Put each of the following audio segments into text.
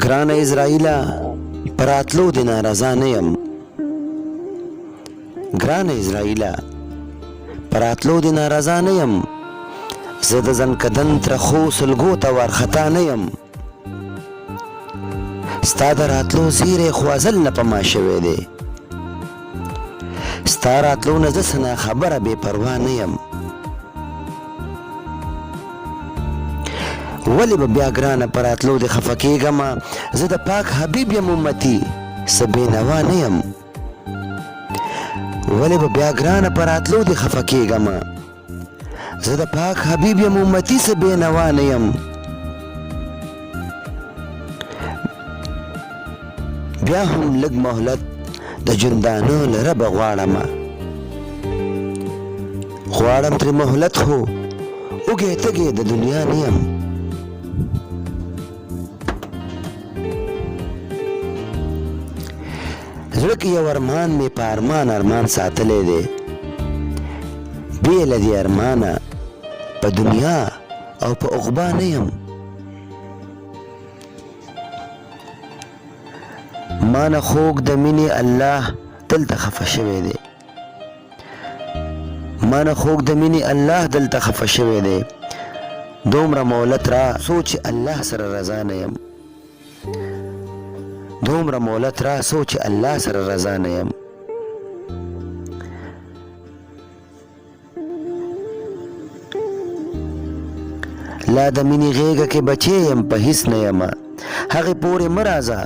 ګرانه اسرائیله په راتلو دې ناراضه نه یم. ګرانه اسرائیله په راتلو دې ناراضه نه یم. زه د زنکدن ترخو سلګو ته وارخطا نه یم. ستا د راتلو زیری خو ازل نه په ما شوی دی. ستا راتلو نه زه څه ناخبره بې پروا نه یم. ولې به بیا ګرانه په راتلو دې خفه کېږمه. زه د پاک حبیب یم امتي څه بېنوا نه یم. ولې به بیا ګرانه په راتلو دې خفه کېږمه. زه د پاک حبیب یم امتي څه بېنوا نه یم. بیا هم لږ مهلت د ژوندانه له ربه غواړمه. غواړم ترې مهلت خو اوږې تږې د دنیا نه یم. زړه کې یو ارمان مې په ارمان ساتلی دی. بې له دې ارمانه په دنیا او په عقبا نه یم. ما نه خوږ د مینې الله دلته خفه شوی دی. ما نه خوږ د مینې الله دلته خفه شوی دی. دومره مولت را سوچ الله سره رضا نه یم. دومره مولت را سوچ الله سره رضا نه یم. لا د مینې غېږه کې بچی یم په هیڅ نه یمه. هغې پورې مه راځه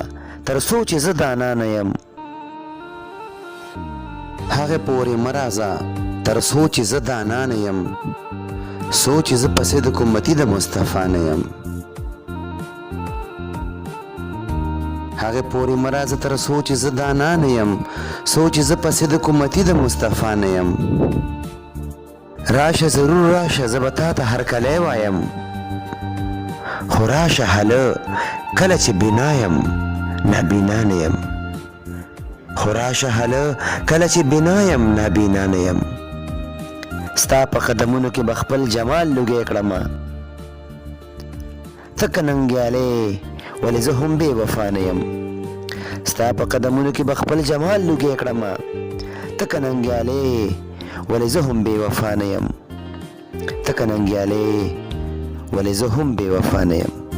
تر څو چې زه دانا نه یم. هغې پورې مه راځه تر څو چې زه دانا نه یم. سوچ زه پسې د کومتي د مصطفی نه یم. هغې پورې مه راځه تر څو چې زه دانا نه یم. سوچ زه پسې د کومتي د مصطفی نه یم. راشه ضرور راشه زه به تا ته هرکلی وایم. خو راشه هله کله چې بنا یم نابینا نه یم. خو راشه هله کله چې بنا یم نابینا نه یم. ستا په قدمونو کې به خپل جمال لوګی کړمه. ته که ننګیالی ولې زه هم بې وفا نه یم. ستا په قدمونو کې به خپل جمال لوګی کړمه. ته که ننګیالی ولې زه هم بې وفا نه یم. ته که ننګیالی ولې زه هم بې وفا نه یم.